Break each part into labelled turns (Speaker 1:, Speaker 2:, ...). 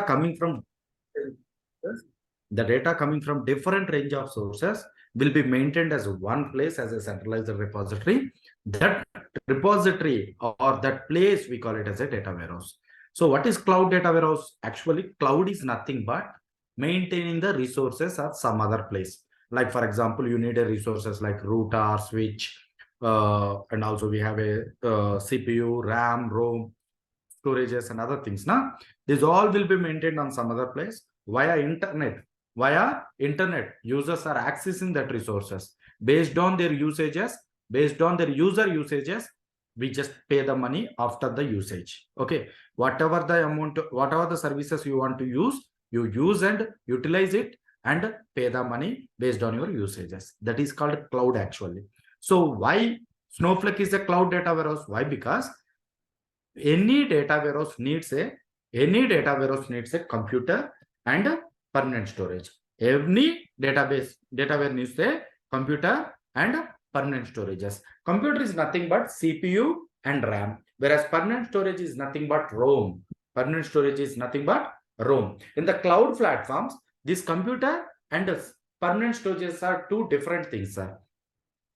Speaker 1: coming from different range of sources will be maintained as one place as a centralized repository. That repository or that place, we call it as a data warehouse. So what is cloud data warehouse? Actually, cloud is nothing but maintaining the resources at some other place. Like for example, you need a resources like router, switch, and also we have a CPU, RAM, ROM, storages and other things. Now, these all will be maintained on some other place via internet. Via internet, users are accessing that resources based on their usages, based on their user usages. We just pay the money after the usage. Okay, whatever the amount, whatever the services you want to use, you use and utilize it and pay the money based on your usages. That is called cloud actually. So why Snowflake is a cloud data warehouse? Why? Because any data warehouse needs a computer and a permanent storage. Any database needs a computer and permanent storages. Computer is nothing but CPU and RAM, whereas permanent storage is nothing but ROM. Permanent storage is nothing but ROM. In the cloud platforms, this computer and permanent storages are two different things, sir.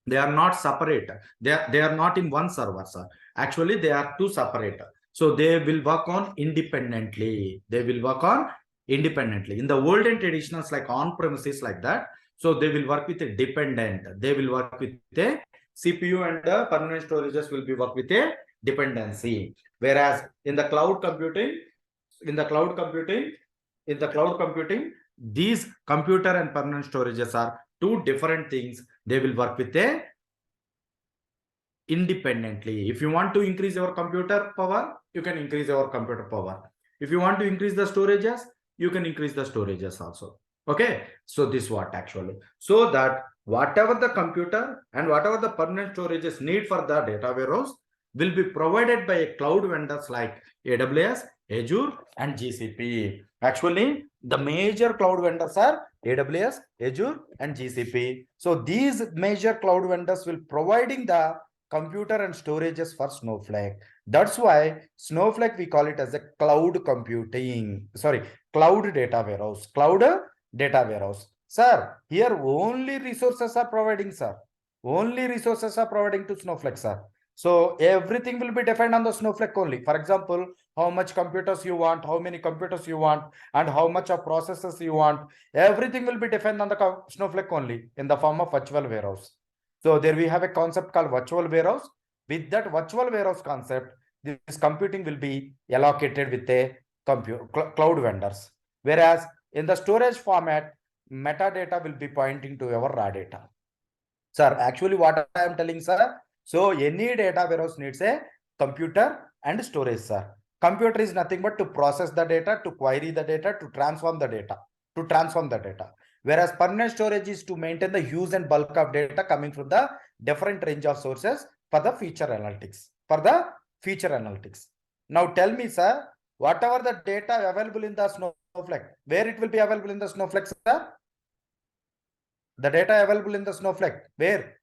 Speaker 1: They are not separate. They are not in one server, sir. Actually, they are two separate. So they will work on independently. In the olden traditionals like on-premises like that, so they will work with a dependent. They will work with a CPU and the permanent storages will be work with a dependency. Whereas in the cloud computing, these computer and permanent storages are two different things. They will work with a independently. If you want to increase your computer power, you can increase your computer power. If you want to increase the storages, you can increase the storages also. Okay, so this what actually, so that whatever the computer and whatever the permanent storages need for the data warehouse will be provided by a cloud vendors like AWS, Azure and GCP. Actually, the major cloud vendors are AWS, Azure and GCP. So these major cloud vendors will providing the computer and storages for Snowflake. That's why Snowflake, we call it as a cloud computing, cloud data warehouse, Sir, here only resources are providing, sir. Only resources are providing to Snowflake, sir. So everything will be defined on the Snowflake only. For example, how much computers you want, how many computers you want, and how much of processes you want. Everything will be defined on the Snowflake only in the form of virtual warehouse. So there we have a concept called virtual warehouse. With that virtual warehouse concept, this computing will be allocated with a cloud vendors. Whereas in the storage format, metadata will be pointing to our raw data. Sir, actually what I am telling, sir, so any data warehouse needs a computer and storage, sir. Computer is nothing but to process the data, to query the data, to transform the data. Whereas permanent storage is to maintain the huge and bulk of data coming from the different range of sources for the feature analytics. Now tell me, sir, whatever the data available in the Snowflake, where it will be available in the Snowflake, sir? The data available in the Snowflake, where?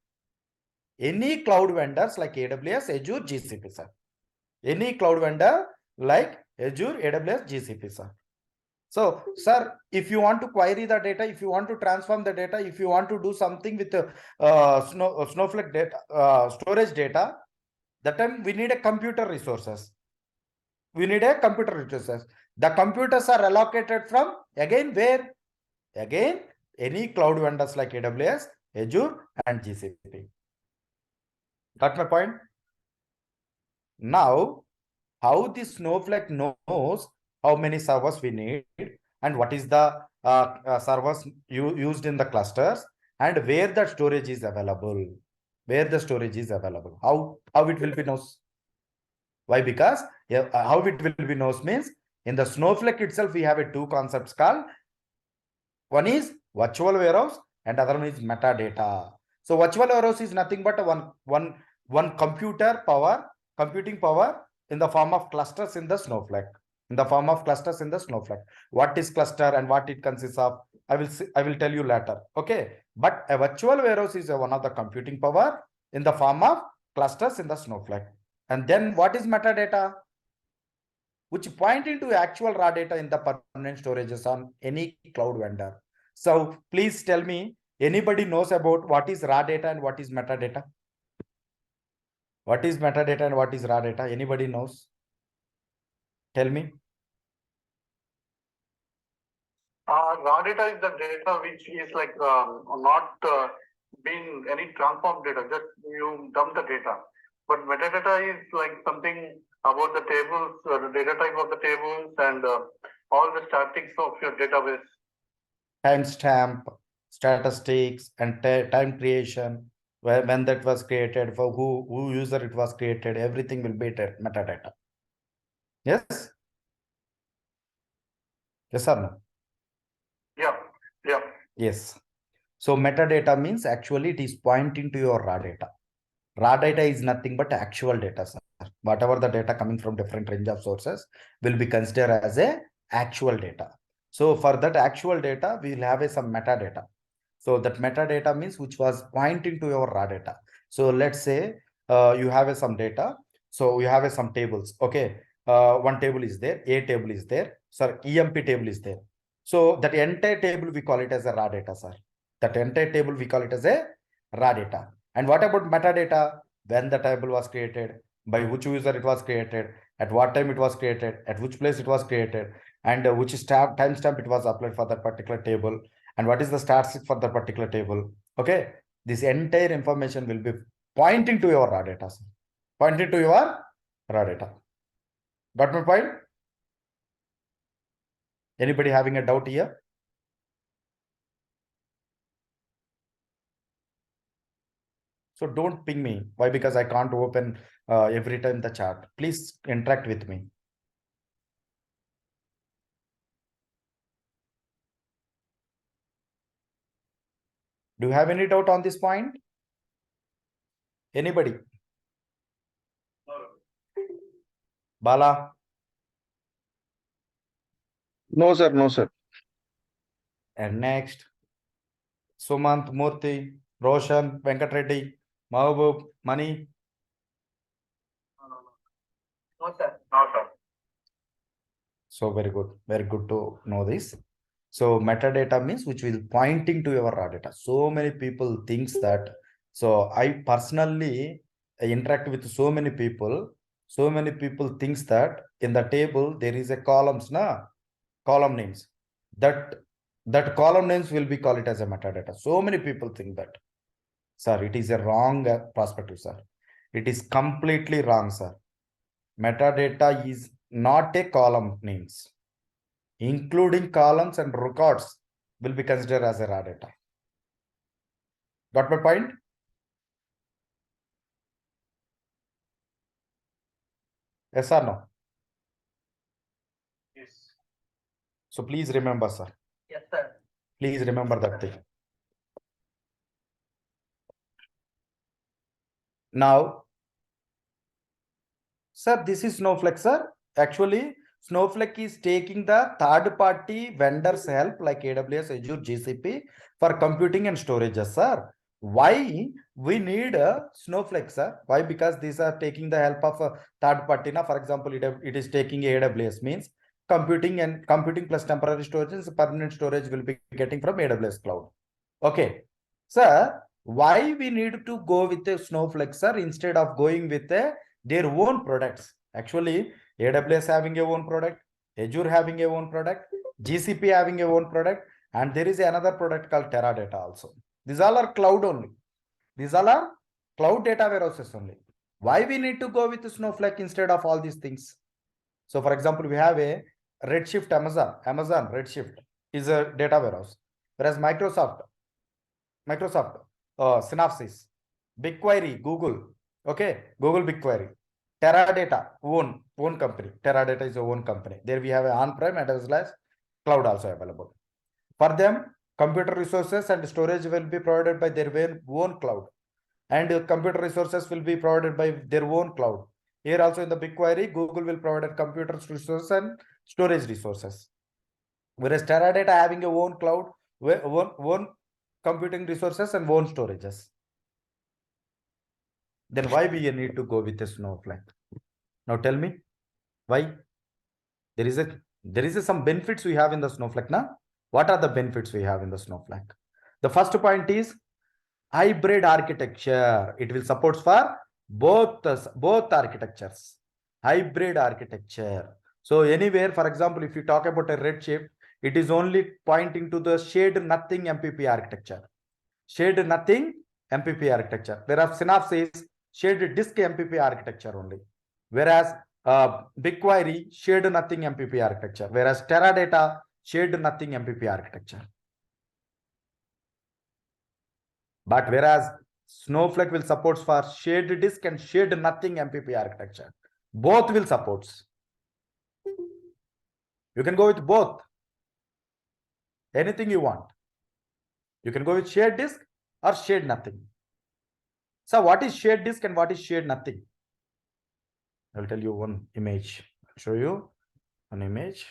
Speaker 1: Any cloud vendors like AWS, Azure, GCP, sir. Any cloud vendor like Azure, AWS, GCP, sir. So, sir, if you want to query the data, if you want to transform the data, if you want to do something with Snowflake data, storage data, that time we need a computer resources. The computers are allocated from, again, where? Again, any cloud vendors like AWS, Azure, and GCP. Got my point? Now, how the Snowflake knows how many servers we need and what is the servers used in the clusters and where the storage is available. How it will be knows? Why? Because how it will be knows means in the Snowflake itself we have two concepts called, one is virtual warehouse and other one is metadata. So virtual warehouse is nothing but one computing power in the form of clusters in the Snowflake. What is cluster and what it consists of, I will tell you later. Okay, but a virtual warehouse is one of the computing power in the form of clusters in the Snowflake. And then what is metadata? which point into actual raw data in the permanent storages on any cloud vendor. So please tell me, anybody knows about what is raw data and what is metadata? What is metadata and what is raw data? Anybody knows? Tell me.
Speaker 2: Raw data is the data which is like not being any transformed data, just you dump the data. But metadata is like something about the tables, the data type of the tables, and all the statistics of your database.
Speaker 1: Timestamp, statistics, and time creation, when that was created, for who user it was created, everything will be metadata. Yes? Yes or no?
Speaker 2: Yeah, yeah.
Speaker 1: Yes. So metadata means actually it is pointing to your raw data. Raw data is nothing but actual data, sir. Whatever the data coming from different range of sources will be considered as a actual data. So for that actual data, we will have some metadata. So that metadata means which was pointing to your raw data. So let's say you have some data. So you have some tables. Okay. One table is there, A table is there, sir, EMP table is there. So that entire table we call it as a raw data, sir. That entire table we call it as a raw data. And what about metadata? When the table was created, by which user it was created, at what time it was created, at which place it was created, and which timestamp it was applied for that particular table, and what is the statistic for the particular table. Okay, this entire information will be pointing to your raw data, sir. Pointing to your raw data. Got my point? Anybody having a doubt here? So don't ping me. Why? Because I can't open every time the chat. Please interact with me. Do you have any doubt on this point? Anybody? Bala?
Speaker 3: No, sir. No, sir.
Speaker 1: And next, Sumant, Murthy, Roshan, Venkat Reddy, Mahabub, Mani.
Speaker 2: No, sir. No, sir.
Speaker 1: So very good to know this. So metadata means which will pointing to your raw data. So many people thinks that. So I personally interact with so many people. So many people thinks that in the table there is a columns, column names. That column names will be called it as a metadata. So many people think that. Sir, it is a wrong perspective, sir. It is completely wrong, sir. Metadata is not a column names. Including columns and records will be considered as a raw data. Got my point? Yes or no?
Speaker 2: Yes.
Speaker 1: So please remember, sir.
Speaker 2: Yes, sir.
Speaker 1: Please remember that thing. Now, sir, this is Snowflake, sir. Actually, Snowflake is taking the third-party vendors' help like AWS, Azure, GCP for computing and storage, sir. Why we need a Snowflake, sir? Why? Because these are taking the help of a third party. Now, for example, it is taking AWS means computing plus temporary storage and permanent storage will be getting from AWS cloud. Okay, sir. Why we need to go with a Snowflake, sir, instead of going with their own products? Actually, AWS having a own product, Azure having a own product, GCP having a own product, and there is another product called Teradata also. These all are cloud only. These all are cloud data warehouses only. Why we need to go with Snowflake instead of all these things? So for example, we have a Redshift Amazon Redshift is a data warehouse. Whereas Microsoft, Synopsys, BigQuery, Google, okay, Google BigQuery, Teradata, own company. Teradata is a own company. There we have an on-prem as well as cloud also available. For them, computer resources and storage will be provided by their own cloud, and computer resources will be provided by their own cloud. Here also in the BigQuery, Google will provide computer resources and storage resources. Whereas Teradata having a own cloud, own computing resources and own storages. Then why we need to go with a Snowflake? Now tell me, why? There is some benefits we have in the Snowflake now. What are the benefits we have in the Snowflake? The first point is hybrid architecture. It will support for both architectures. Hybrid architecture. So anywhere, for example, if you talk about a Redshift, it is only pointing to the shared nothing MPP architecture. Shared nothing MPP architecture. Whereas Synapse is shared disk MPP architecture only. Whereas BigQuery shared nothing MPP architecture. Whereas Teradata shared nothing MPP architecture. But whereas Snowflake will support for shared disk and shared nothing MPP architecture. Both will support. You can go with both. Anything you want. You can go with shared disk or shared nothing. So what is shared disk and what is shared nothing? I'll tell you one image. I'll show you an image.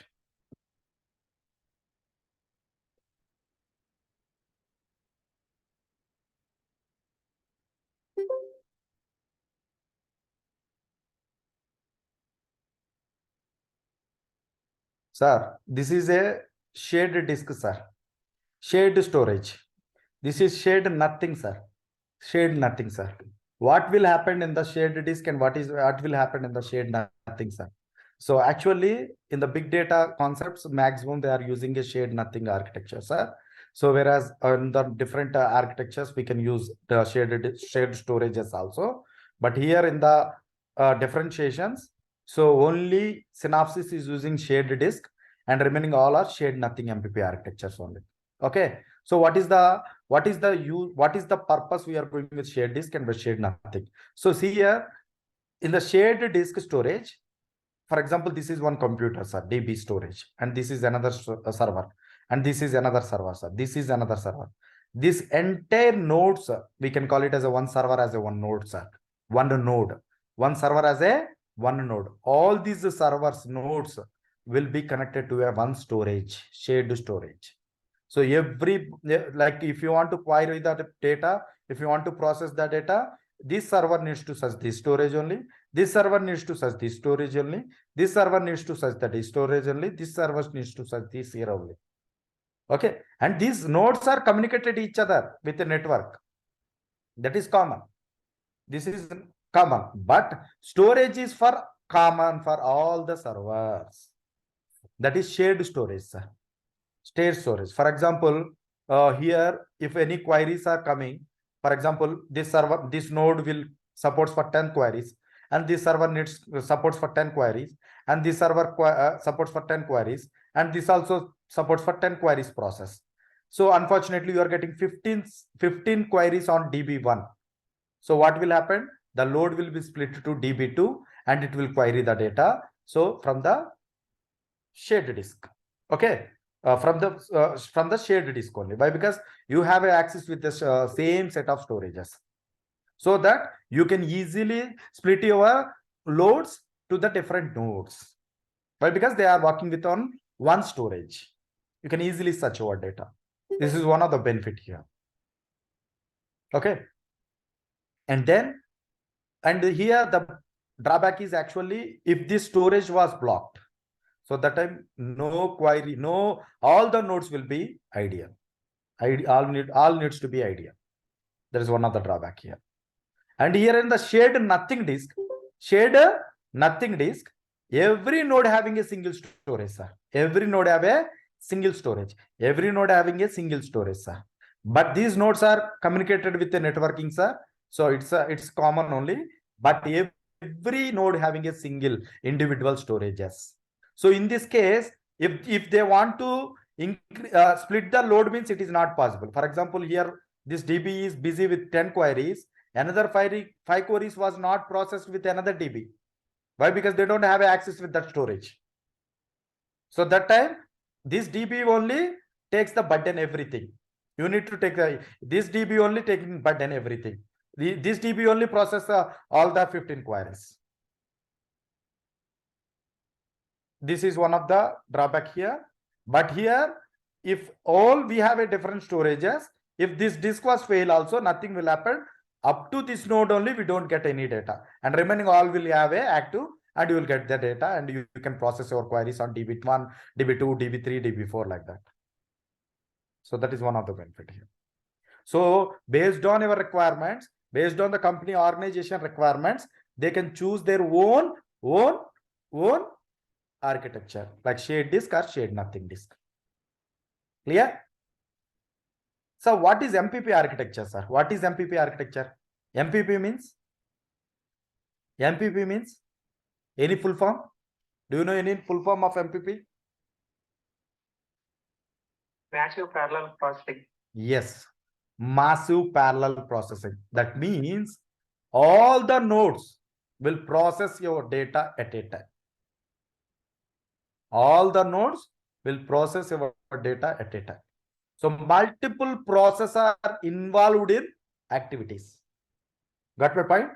Speaker 1: Sir, this is a shared disk, sir. Shared storage. This is shared nothing, sir. Shared nothing, sir. What will happen in the shared disk and what will happen in the shared nothing, sir? So actually, in the big data concepts, maximum they are using a shared nothing architecture, sir. So whereas in the different architectures, we can use the shared storages also. But here in the differentiations, so only Synopsys is using shared disk and remaining all are shared nothing MPP architectures only. Okay. So what is the purpose we are going with shared disk and with shared nothing? So see here in the shared disk storage, for example, this is one computer, sir, DB storage, and this is another server, and this is another server, sir. This is another server. This entire node, sir, we can call it as a one server as a one node, sir. One node, one server as a one node. All these servers nodes will be connected to a one storage, shared storage. So like if you want to query the data, if you want to process the data, this server needs to search this storage only. This server needs to search this storage only. This server needs to search that storage only. This server needs to search this here only. Okay. And these nodes are communicated each other with the network. That is common. This is common. But storage is for common for all the servers. That is shared storage, sir. Shared storage. For example, here, if any queries are coming, for example, this server, this node will supports for 10 queries, and this server needs supports for 10 queries, and this server supports for 10 queries, and this also supports for 10 queries process. So unfortunately, you are getting 15 queries on DB1. So what will happen? The load will be split to DB2 and it will query the data. So from the shared disk. Okay. From the shared disk only. Why? Because you have access with the same set of storages, so that you can easily split your loads to the different nodes. Why? Because they are working with on one storage. You can easily search your data. This is one of the benefit here. Okay. And here the drawback is actually if this storage was blocked. So that time, no query, all the nodes will be ideal. All needs to be ideal. There is one of the drawback here. And here in the shared nothing disk, every node having a single storage, sir. Every node have a single storage. Every node having a single storage, sir. But these nodes are communicated with the networking, sir. So it's common only. But every node having a single individual storages. So in this case, if they want to split the load, means it is not possible. For example, here this DB is busy with 10 queries. Another 5 queries was not processed with another DB. Why? Because they don't have access with that storage. So that time, this DB only takes the burden everything. You need to take this DB only taking burden everything. This DB only process all the 15 queries. This is one of the drawback here. But here, if all we have a different storages, if this disk was fail also, nothing will happen. Up to this node only, we don't get any data. And remaining all will have a active
Speaker 4: and you will get the data, and you can process your queries on DB1, DB2, DB3, DB4 like that. So that is one of the benefit here. So based on your requirements, based on the company organization requirements, they can choose their own architecture, like shared disk or shared nothing disk. Clear? So what is MPP architecture, sir? What is MPP architecture? MPP means any full form? Do you know any full form of MPP?
Speaker 2: Massive parallel processing.
Speaker 4: Yes, massive parallel processing. That means all the nodes will process your data at a time. All the nodes will process your data at a time. So multiple processes are involved in activities. Got my point?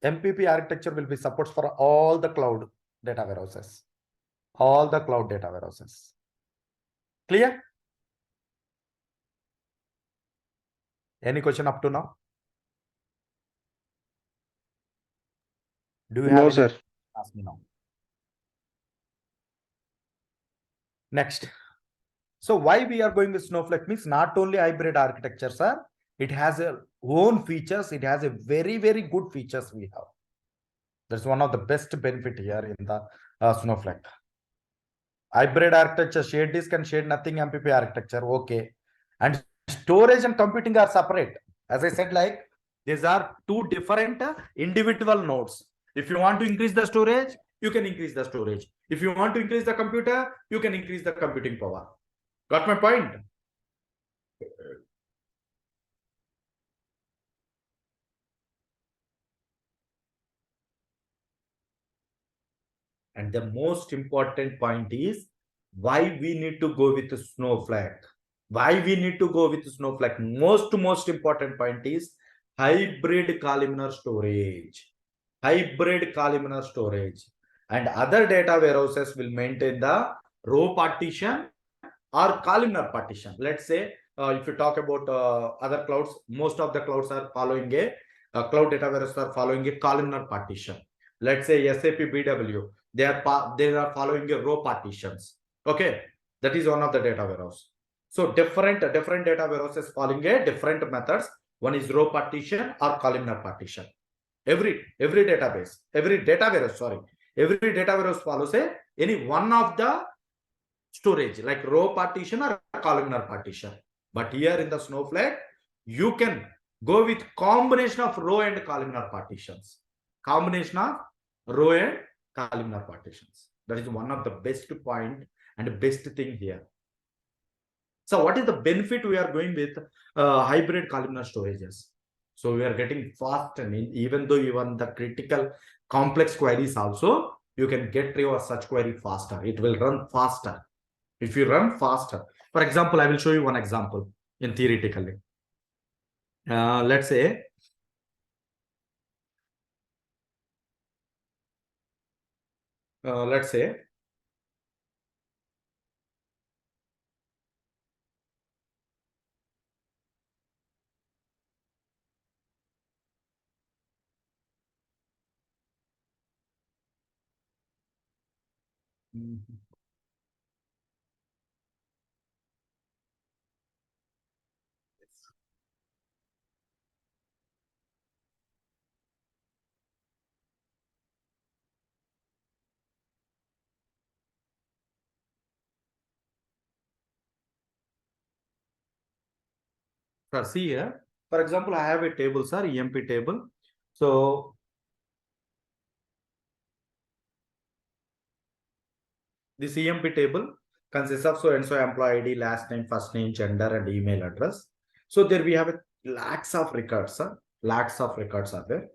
Speaker 4: MPP architecture will be supports for all the cloud data warehouses. All the cloud data warehouses. Clear? Any question up to now? Do you have
Speaker 3: No,
Speaker 4: any?
Speaker 3: sir.
Speaker 4: Ask me now. Next. So why we are going with Snowflake means not only hybrid architecture, sir. It has a own features. It has a very, very good features we have. That's one of the best benefit here in the Snowflake. Hybrid architecture, shared disk and shared nothing MPP architecture. Okay. And storage and computing are separate. As I said, like these are two different individual nodes. If you want to increase the storage, you can increase the storage. If you want to increase the computer, you can increase the computing power. Got my point? And the most important point is why we need to go with Snowflake. Why we need to go with Snowflake? Most important point is hybrid columnar storage. Hybrid columnar storage. And other data warehouses will maintain the row partition or columnar partition. Let's say if you talk about other clouds, most of the clouds are following cloud data warehouse are following a columnar partition. Let's say SAP BW, they are following a row partitions. Okay, that is one of the data warehouse. So different data warehouses following a different methods. One is row partition or columnar partition. Every database, every data warehouse follows any one of the storage, like row partition or columnar partition. But here in the Snowflake, you can go with combination of row and columnar partitions. Combination of row and columnar partitions. That is one of the best point and best thing here. So what is the benefit we are going with hybrid columnar storages? So we are getting fast, and even though even the critical complex queries also, you can get your such query faster. It will run faster. If you run faster, for example, I will show you one example in theoretically. Let's say see here, for example, I have a table, sir, EMP table. So this EMP table consists of so and so employee ID, last name, first name, gender, and email address. So there we have a lakhs of records, sir. Lakhs of records are there.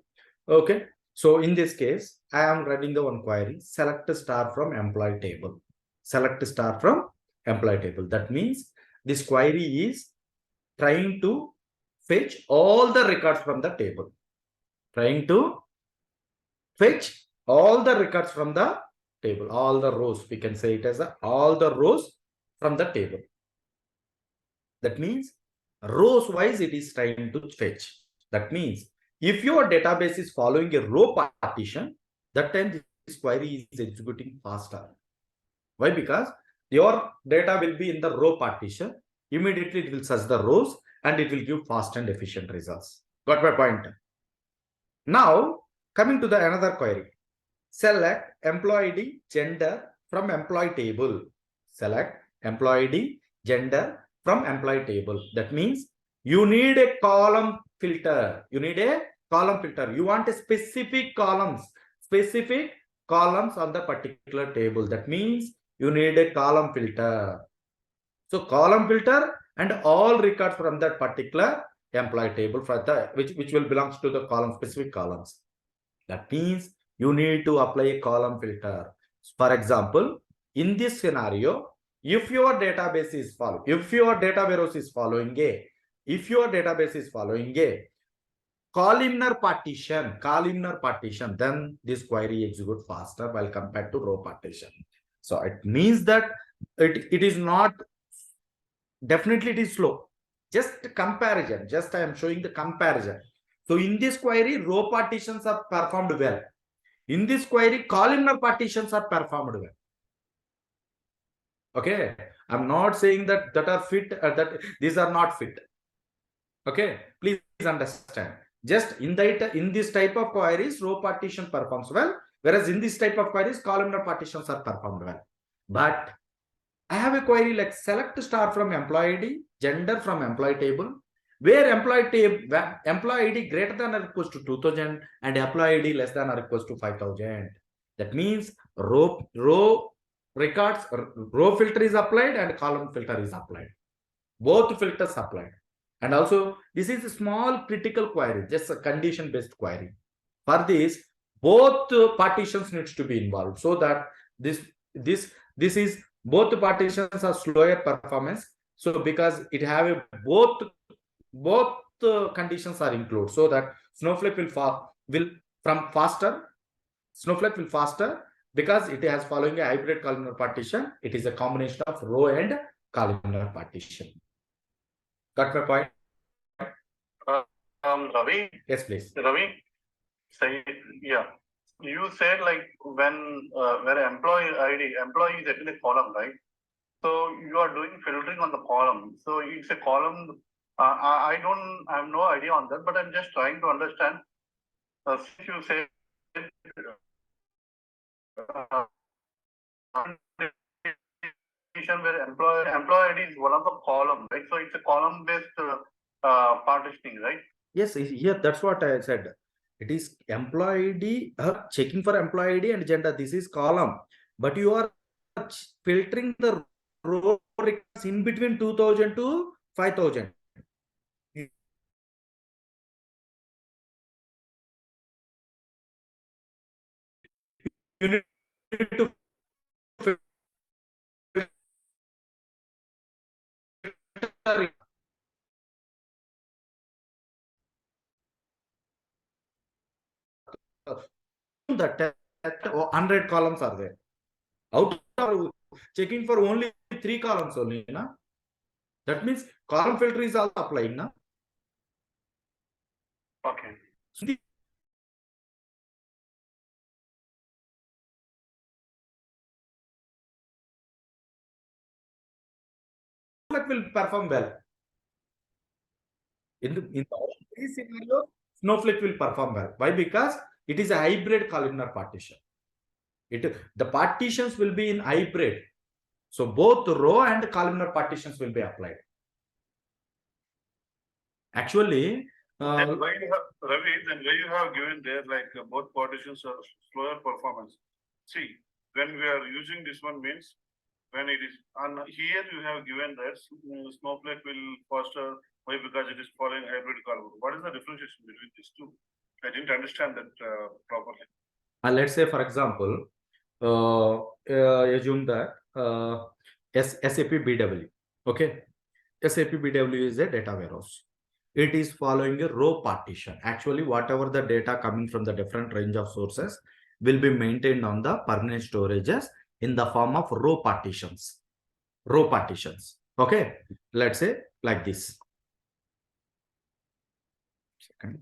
Speaker 4: Okay. So in this case, I am running the one query, select star from employee table. Select star from employee table. That means this query is trying to fetch all the records from the table. Trying to fetch all the records from the table, all the rows. We can say it as all the rows from the table. That means rows wise it is trying to fetch. That means if your database is following a row partition, that time this query is executing faster. Why? Because your data will be in the row partition. Immediately it will search the rows and it will give fast and efficient results. Got my point? Now, coming to the another query. Select employee ID, gender from employee table. Select employee ID, gender from employee table. That means you need a column filter. You need a column filter. You want a specific columns on the particular table. That means you need a column filter. So column filter and all records from that particular employee table for the which will belongs to the column, specific columns. That means you need to apply a column filter. For example, in this scenario, if your database is following, if your data warehouse is following a columnar partition, then this query execute faster while compared to row partition. So it means that it is not, definitely it is slow. Just comparison, just I am showing the comparison. So in this query, row partitions are performed well. In this query, columnar partitions are performed well. Okay, I'm not saying that are fit, that these are not fit. Okay, please understand. Just in this type of queries, row partition performs well, whereas in this type of queries, columnar partitions are performed well. But I have a query like select star from employee ID, gender from employee table, where employee ID greater than or equals to 2000 and employee ID less than or equals to 5000. That means row filter is applied and column filter is applied. Both filters applied. And also this is a small critical query, just a condition based query. For this, both partitions needs to be involved, so that this is both partitions are slower performance. So because it have a both conditions are included, so that Snowflake will faster because it has following a hybrid columnar partition. It is a combination of row and columnar partition. Got my point?
Speaker 2: Ravi.
Speaker 4: Yes, please.
Speaker 2: Ravi, say, yeah. You said like where employee is actually a column, right? So you are doing filtering on the column. So it's a column. I have no idea on that, but I'm just trying to understand. Since you said where employee ID is one of the column, right? So it's a column based partitioning, right?
Speaker 4: Yes, here that's what I said. It is employee ID, checking for employee ID and gender. This is column, but you are filtering the row records in between 2000 to 5000. You need to filter that 100 columns are there. Out of checking for only 3 columns only, na? That means column filter is also applying, na?
Speaker 2: Okay.
Speaker 4: So Snowflake will perform well. In all three scenarios, Snowflake will perform well. Why? Because it is a hybrid columnar partition. The partitions will be in hybrid. So both row and columnar partitions will be applied. Actually,
Speaker 5: Then why you have, Ravi, then why you have given there like both partitions are slower performance? See, when we are using this one means when it is on here you have given that Snowflake will faster. Why? Because it is following hybrid column. What is the differentiation between these two? I didn't understand that properly.
Speaker 4: let's say, for example, assume that SAP BW. Okay, SAP BW is a data warehouse. It is following a row partition. Actually, whatever the data coming from the different range of sources will be maintained on the permanent storages in the form of row partitions. Okay, let's say like this. Second.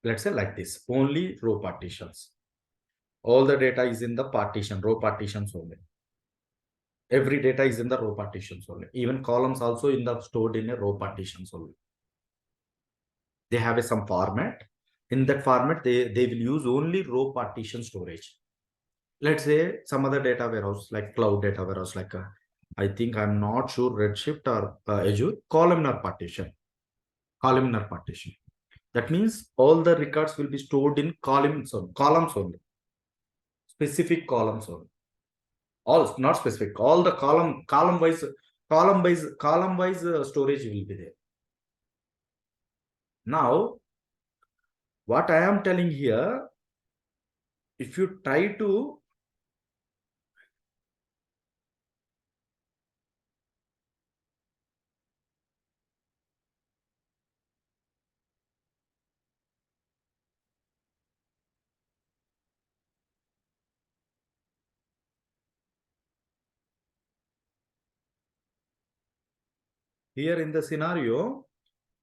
Speaker 4: let's say like this, only row partitions. All the data is in the partition, row partitions only. Every data is in the row partitions only. Even columns also in the stored in a row partitions only. They have some format. In that format, they will use only row partition storage. Let's say some other data warehouse, like cloud data warehouse, like I think I'm not sure Redshift or Azure, columnar partition. Columnar partition. That means all the records will be stored in columns only. Specific columns only. All not specific. All the column wise storage will be there. Now, what I am telling here, if you try to here in the scenario,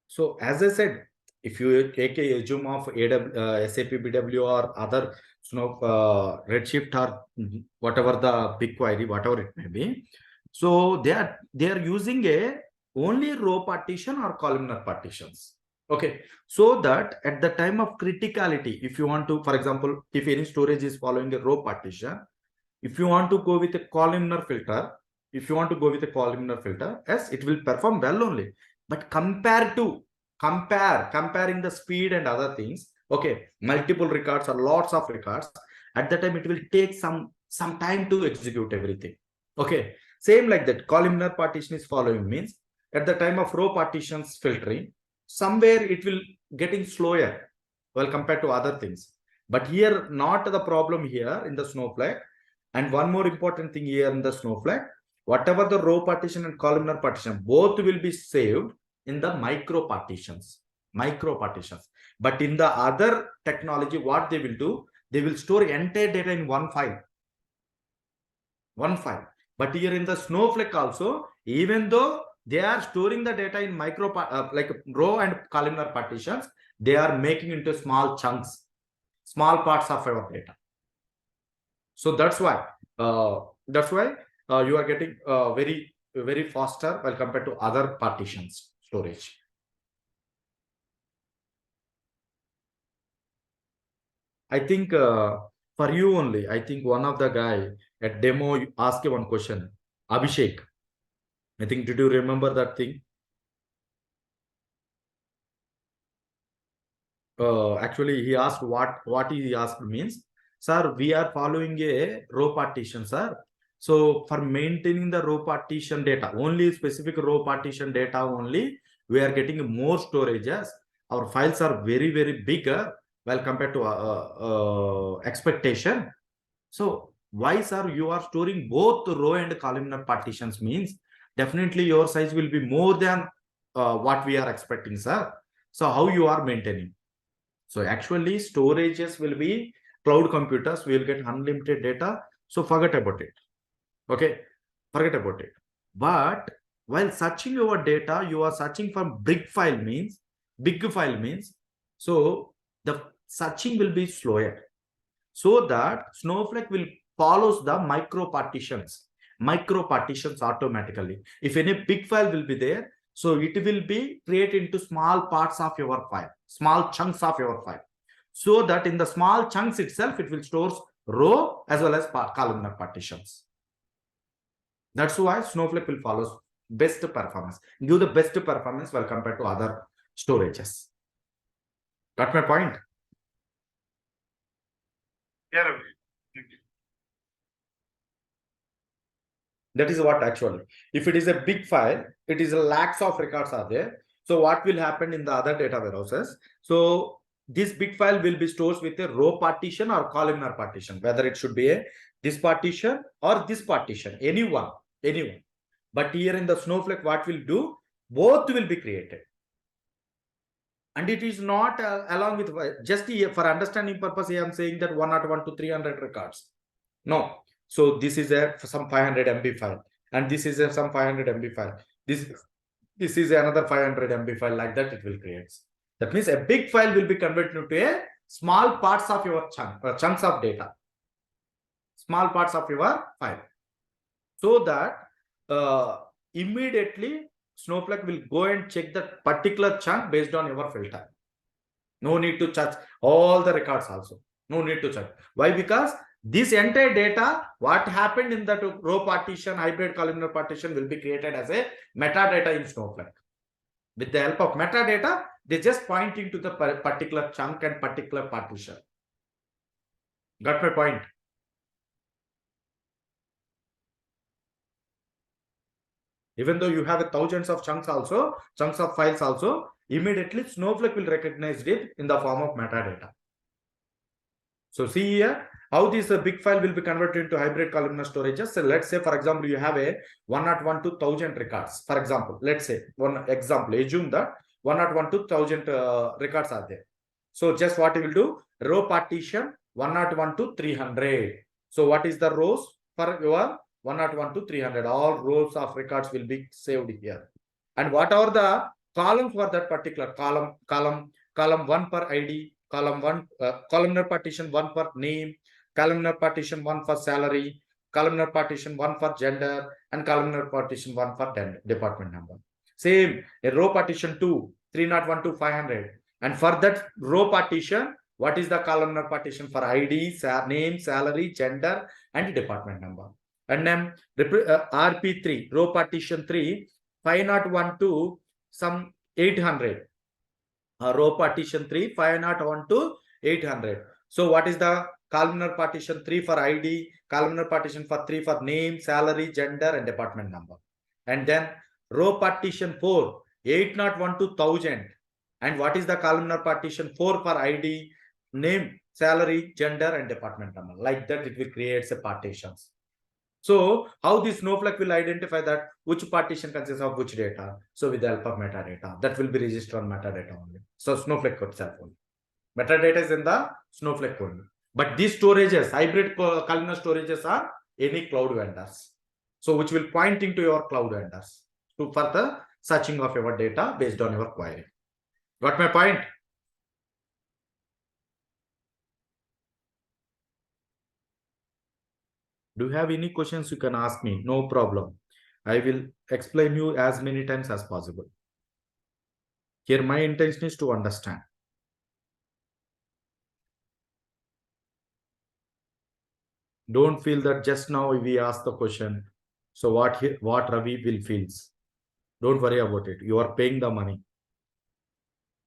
Speaker 4: so as I said, if you take a assume of SAP BW or other Redshift or whatever the BigQuery, whatever it may be, so they are using a only row partition or columnar partitions. Okay, so that at the time of criticality, if you want to, for example, if any storage is following a row partition, if you want to go with a columnar filter, yes, it will perform well only. But comparing the speed and other things, okay, multiple records or lots of records, at the time it will take some time to execute everything. Okay, same like that, columnar partition is following means at the time of row partitions filtering, somewhere it will getting slower, well, compared to other things. But here, not the problem here in the Snowflake. And one more important thing here in the Snowflake, whatever the row partition and columnar partition, both will be saved in the micro partitions. But in the other technology, what they will do, they will store entire data in one file. But here in the Snowflake also, even though they are storing the data in micro like row and columnar partitions, they are making into small chunks, small parts of our data. So that's why you are getting very faster while compared to other partitions storage. I think for you only, I think one of the guy at demo asked you one question, Abhishek. I think, did you remember that thing? Actually, he asked what he asked means, sir, we are following a row partition, sir. So for maintaining the row partition data, only specific row partition data only, we are getting more storages. Our files are very, very bigger while compared to expectation. So why, sir, you are storing both row and columnar partitions means definitely your size will be more than what we are expecting, sir. So how you are maintaining? So actually storages will be cloud computers, we will get unlimited data. So forget about it. Okay, forget about it. But while searching your data, you are searching for big file means, so the searching will be slower. So that Snowflake will follows the micro partitions automatically. If any big file will be there, so it will be created into small parts of your file, small chunks of your file. So that in the small chunks itself, it will store row as well as columnar partitions. That's why Snowflake will follow best performance, give the best performance while compared to other storages. Got my point?
Speaker 5: Yeah, Ravi. Thank you.
Speaker 4: That is what actually, if it is a big file, it is a lakhs of records are there. So what will happen in the other data warehouses? So this big file will be stored with a row partition or columnar partition, whether it should be a this partition or this partition, anyone. But here in the Snowflake, what will do? Both will be created. And it is not along with just for understanding purpose, I am saying that 101 to 300 records. No. So this is some 500 MB file, and this is some 500 MB file. This is another 500 MB file, like that it will create. That means a big file will be converted into a small parts of your chunks of data. Small parts of your file. So that immediately Snowflake will go and check that particular chunk based on your filter. No need to check all the records also. No need to check. Why? Because this entire data, what happened in that row partition, hybrid columnar partition will be created as a metadata in Snowflake. With the help of metadata, they just pointing to the particular chunk and particular partition. Got my point? Even though you have thousands of chunks of files also, immediately Snowflake will recognize it in the form of metadata. So see here how this big file will be converted into hybrid columnar storages. So let's say, for example, you have a 101 to 1000 records. For example, let's say one example, assume that 101 to 1000 records are there. So just what you will do, row partition 101 to 300. So what is the rows for your 101 to 300? All rows of records will be saved here. And what are the columns for that particular column? Column 1 per ID, column 1, columnar partition 1 for name, columnar partition 1 for salary, columnar partition 1 for gender, and columnar partition 1 for department number. Same, a row partition 2, 301 to 500. And for that row partition, what is the columnar partition for ID, name, salary, gender, and department number? And then RP3, row partition 3, 501 to some 800. Row partition 3, 501 to 800. So what is the columnar partition 3 for ID, columnar partition for 3 for name, salary, gender, and department number. And then row partition 4, 801 to 1000. And what is the columnar partition 4 for ID, name, salary, gender, and department number. Like that, it will create a partitions. So how this Snowflake will identify that which partition consists of which data? So with the help of metadata, that will be registered on metadata only. So Snowflake itself only. Metadata is in the Snowflake only. But these storages, hybrid columnar storages are any cloud vendors. So which will point into your cloud vendors to further searching of your data based on your query. Got my point? Do you have any questions? You can ask me. No problem. I will explain you as many times as possible. Here, my intention is to understand. Don't feel that just now we asked the question. So what Ravi will feels. Don't worry about it. You are paying the money.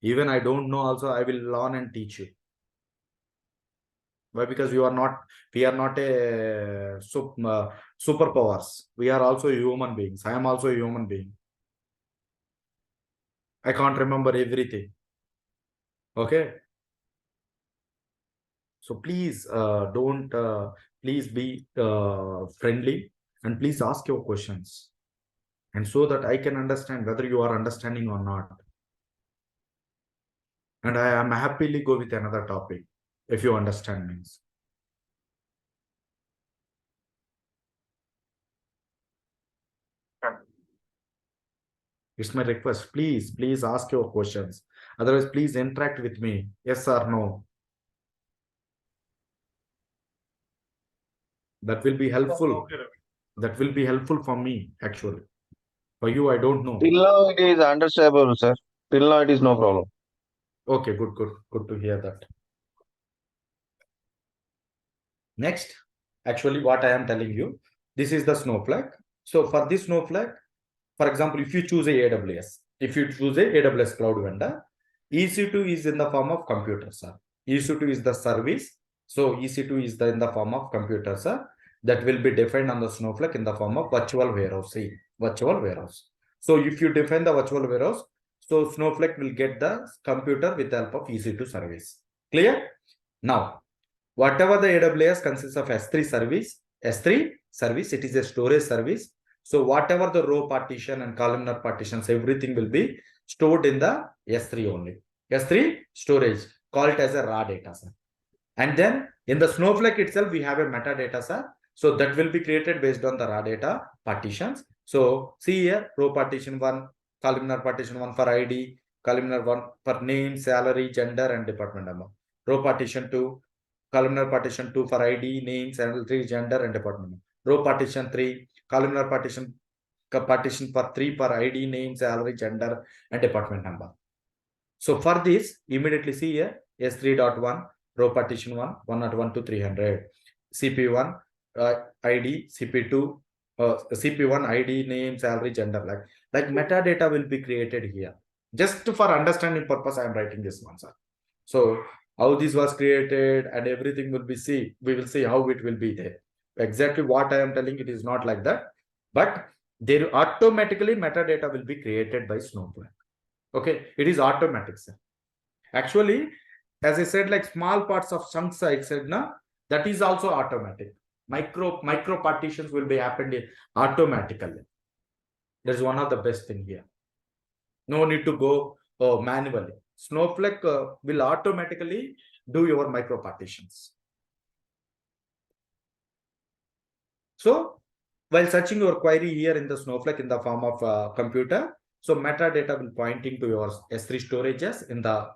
Speaker 4: Even I don't know also, I will learn and teach you. Why? Because we are not a superpowers. We are also human beings. I am also a human being. I can't remember everything. Okay. So please please be friendly and please ask your questions. And so that I can understand whether you are understanding or not. And I am happily go with another topic. If you understand means. It's my request. Please ask your questions. Otherwise, please interact with me. Yes or no. That will be helpful. That will be helpful for me, actually. For you, I don't know.
Speaker 3: Till now it is understandable, sir. Till now it is no problem.
Speaker 4: Okay, good to hear that. Next, actually, what I am telling you, this is the Snowflake. So for this Snowflake, for example, if you choose a AWS, if you choose a AWS cloud vendor, EC2 is in the form of computer, sir. EC2 is the service. So EC2 is in the form of computer, sir. That will be defined on the Snowflake in the form of virtual warehouse. See, virtual warehouse. So if you define the virtual warehouse, so Snowflake will get the computer with the help of EC2 service. Clear? Now, whatever the AWS consists of S3 service, it is a storage service. So whatever the row partition and columnar partitions, everything will be stored in the S3 only. S3 storage, call it as a raw data, sir. And then in the Snowflake itself, we have a metadata, sir. So that will be created based on the raw data partitions. So see here, row partition 1, columnar partition 1 for ID, columnar 1 for name, salary, gender, and department number. Row partition 2, columnar partition 2 for ID, name, salary, gender, and department number. Row partition 3, columnar partition for 3 for ID, name, salary, gender, and department number. So for this, immediately see here S3.1, row partition 1, 101 to 300. CP1, ID, CP2, CP1, ID, name, salary, gender, like metadata will be created here. Just for understanding purpose, I am writing this one, sir. So how this was created and everything will be we will see how it will be there. Exactly what I am telling, it is not like that, but there automatically metadata will be created by Snowflake. Okay, it is automatic, sir. Actually, as I said, like small parts of chunks I said, na, that is also automatic. Micro partitions will be happening automatically. That's one of the best thing here. No need to go manually. Snowflake will automatically do your micro partitions. So while searching your query here in the Snowflake in the form of computer, so metadata will pointing to your S3 storages in the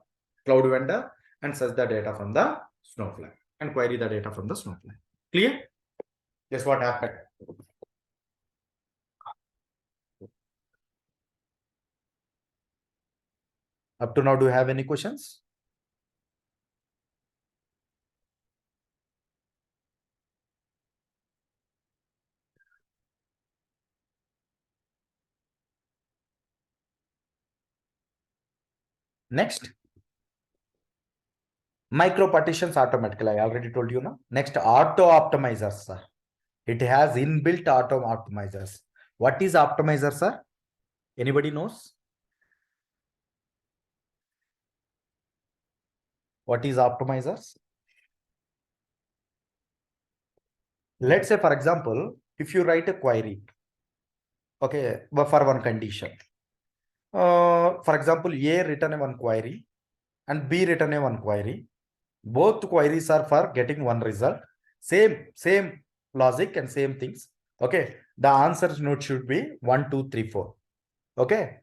Speaker 4: cloud vendor and search the data from the Snowflake and query the data from the Snowflake. Clear? That's what happened. Up to now, do you have any questions? Next, micro partitions automatically. I already told you now. Next, auto optimizers, sir. It has inbuilt auto optimizers. What is optimizer, sir? Anybody knows? What is optimizers? Let's say, for example, if you write a query, okay, but for one condition. For example, A written a one query and B written a one query. Both queries are for getting one result. Same logic and same things. Okay. The answer node should be 1, 2, 3, 4. Okay.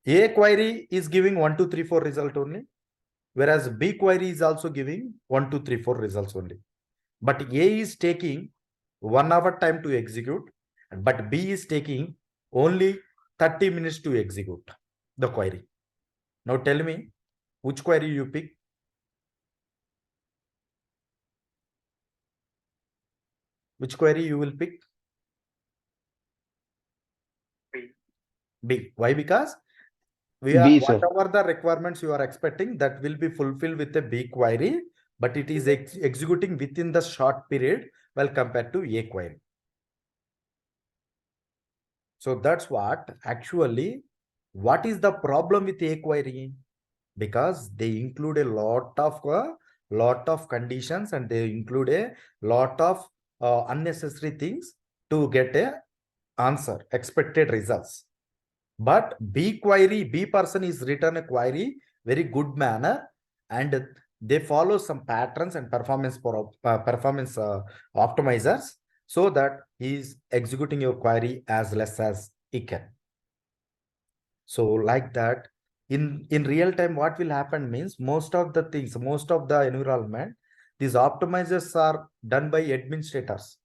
Speaker 4: A query is giving 1, 2, 3, 4 result only. Whereas B query is also giving 1, 2, 3, 4 results only. But A is taking 1 hour time to execute, but B is taking only 30 minutes to execute the query. Now tell me, which query you pick? Which query you will pick? B. Why? Because we are
Speaker 3: B, sir.
Speaker 4: whatever the requirements you are expecting, that will be fulfilled with a B query, but it is executing within the short period while compared to A query. So that's what actually, what is the problem with A query? Because they include a lot of conditions and they include a lot of unnecessary things to get a answer, expected results. But B person is written a query very good manner and they follow some patterns and performance optimizers so that he is executing your query as less as he can. So like that, in real time, what will happen means most of the environment, these optimizers are done by administrators,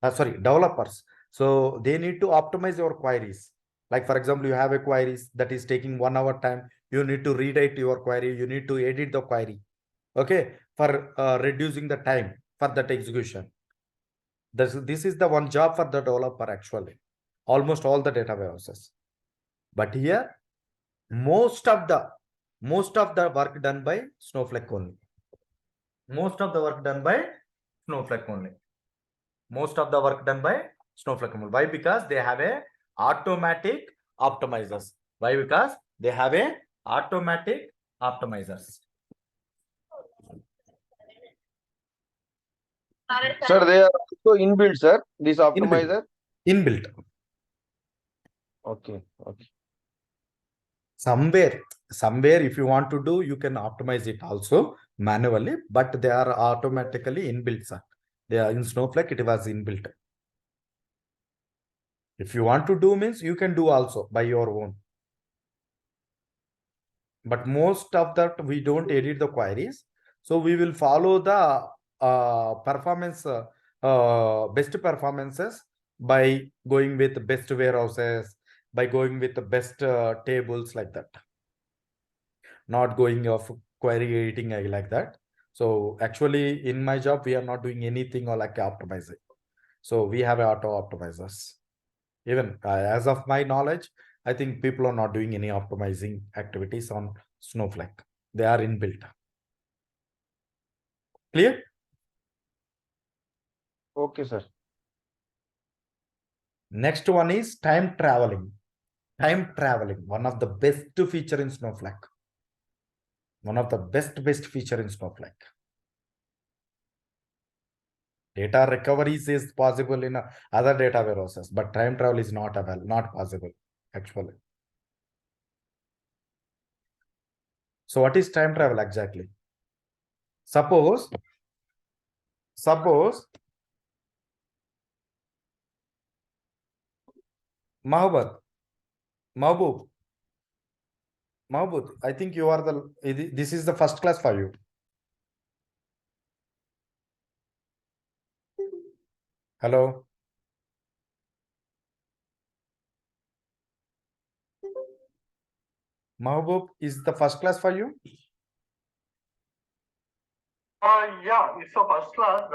Speaker 4: developers. So they need to optimize your queries. Like for example, you have a queries that is taking 1 hour time. You need to rewrite your query. You need to edit the query. Okay, for reducing the time for that execution. This is the one job for the developer actually. Almost all the data warehouses. But here, most of the work done by Snowflake only. Most of the work done by Snowflake only. Most of the work done by Snowflake only. Why? Because they have a automatic optimizers. Why? Because they have a automatic optimizers.
Speaker 3: Sir, they are also inbuilt, sir. This optimizer.
Speaker 4: Inbuilt.
Speaker 3: Okay.
Speaker 4: Somewhere, if you want to do, you can optimize it also manually, but they are automatically inbuilt, sir. They are in Snowflake, it was inbuilt. If you want to do means you can do also by your own. but most of that we don't edit the queries. So we will follow the performance, best performances by going with best warehouses, by going with the best tables like that. Not going of query editing like that. So actually in my job, we are not doing anything or like optimizing. So we have auto optimizers. Even as of my knowledge, I think people are not doing any optimizing activities on Snowflake. They are inbuilt. Clear?
Speaker 3: Okay, sir.
Speaker 4: Next one is time traveling. Time traveling, one of the best feature in Snowflake. One of the best feature in Snowflake. Data recoveries is possible in other data warehouses, but time travel is not available, not possible actually. So what is time travel exactly? Suppose Mahbub, I think you are this is the first class for you. Hello. Mahbub, is the first class for you?
Speaker 2: Yeah, it's a first class.